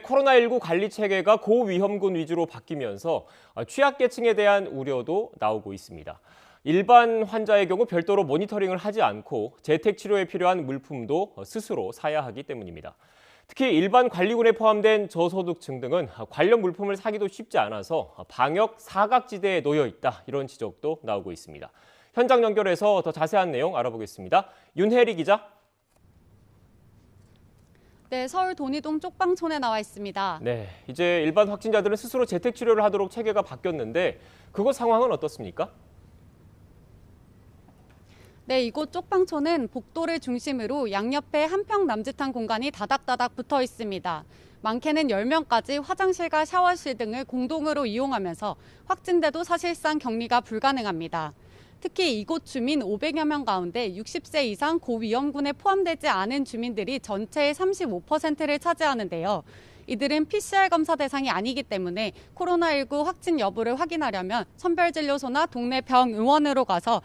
코로나19 관리 체계가 고위험군 위주로 바뀌면서 취약계층에 대한 우려도 나오고 있습니다. 일반 환자의 경우 별도로 모니터링을 하지 않고 재택 치료에 필요한 물품도 스스로 사야 하기 때문입니다. 특히 일반 관리군에 포함된 저소득층 등은 관련 물품을 사기도 쉽지 않아서 방역 사각지대에 놓여 있다, 이런 지적도 나오고 있습니다. 현장 연결해서 더 자세한 내용 알아보겠습니다. 윤혜리 기자. 네, 서울 돈이동 쪽방촌에 나와 있습니다. 네, 이제 일반 확진자들은 스스로 재택 치료를 하도록 체계가 바뀌었는데 그곳 상황은 어떻습니까? 네, 이곳 쪽방촌은 복도를 중심으로 양옆에 한 평 남짓한 공간이 다닥다닥 붙어 있습니다. 많게는 10명까지 화장실과 샤워실 등을 공동으로 이용하면서 확진돼도 사실상 격리가 불가능합니다. 특히 이곳 주민 500여 명 가운데 60세 이상 고위험군에 포함되지 않은 주민들이 전체의 35%를 차지하는데요. 이들은 PCR 검사 대상이 아니기 때문에 코로나19 확진 여부를 확인하려면 선별진료소나 동네 병의원으로 가서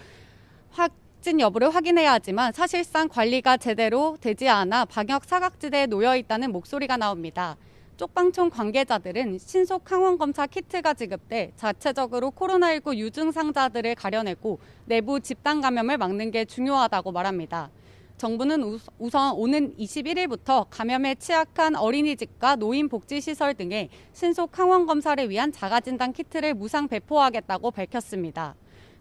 확진 여부를 확인해야 하지만 사실상 관리가 제대로 되지 않아 방역 사각지대에 놓여 있다는 목소리가 나옵니다. 쪽방촌 관계자들은 신속 항원검사 키트가 지급돼 자체적으로 코로나19 유증상자들을 가려내고 내부 집단 감염을 막는 게 중요하다고 말합니다. 정부는 우선 오는 21일부터 감염에 취약한 어린이집과 노인복지시설 등에 신속 항원검사를 위한 자가진단 키트를 무상 배포하겠다고 밝혔습니다.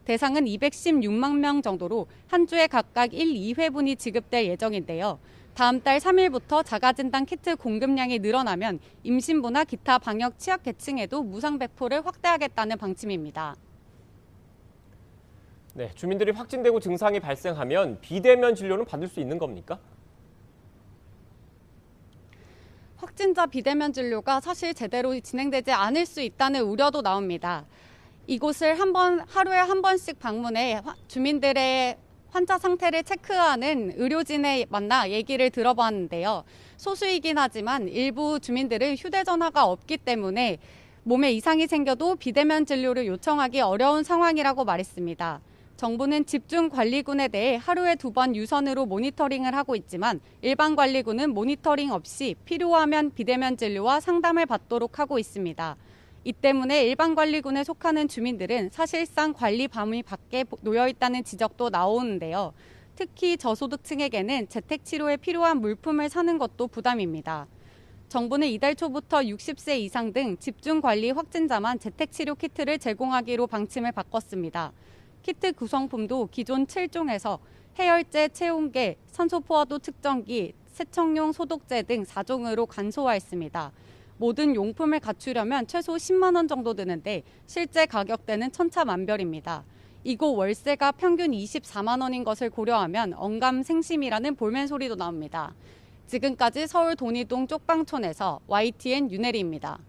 대상은 216만 명 정도로 한 주에 각각 1, 2회분이 지급될 예정인데요. 다음 달 3일부터 자가진단 키트 공급량이 늘어나면 임신부나 기타 방역 취약계층에도 무상 배포를 확대하겠다는 방침입니다. 네, 주민들이 확진되고 증상이 발생하면 비대면 진료는 받을 수 있는 겁니까? 확진자 비대면 진료가 사실 제대로 진행되지 않을 수 있다는 우려도 나옵니다. 이곳을 하루에 한 번씩 방문해 주민들의 환자 상태를 체크하는 의료진에 만나 얘기를 들어봤는데요. 소수이긴 하지만 일부 주민들은 휴대전화가 없기 때문에 몸에 이상이 생겨도 비대면 진료를 요청하기 어려운 상황이라고 말했습니다. 정부는 집중관리군에 대해 하루에 2번 유선으로 모니터링을 하고 있지만 일반 관리군은 모니터링 없이 필요하면 비대면 진료와 상담을 받도록 하고 있습니다. 이 때문에 일반 관리군에 속하는 주민들은 사실상 관리 범위 밖에 놓여 있다는 지적도 나오는데요. 특히 저소득층에게는 재택 치료에 필요한 물품을 사는 것도 부담입니다. 정부는 이달 초부터 60세 이상 등 집중관리 확진자만 재택 치료 키트를 제공하기로 방침을 바꿨습니다. 키트 구성품도 기존 7종에서 해열제, 체온계, 산소포화도 측정기, 세척용 소독제 등 4종으로 간소화했습니다. 모든 용품을 갖추려면 최소 10만 원 정도 드는데 실제 가격대는 천차만별입니다. 이곳 월세가 평균 24만 원인 것을 고려하면 언감생심이라는 볼멘 소리도 나옵니다. 지금까지 서울 돈이동 쪽방촌에서 YTN 윤혜리입니다.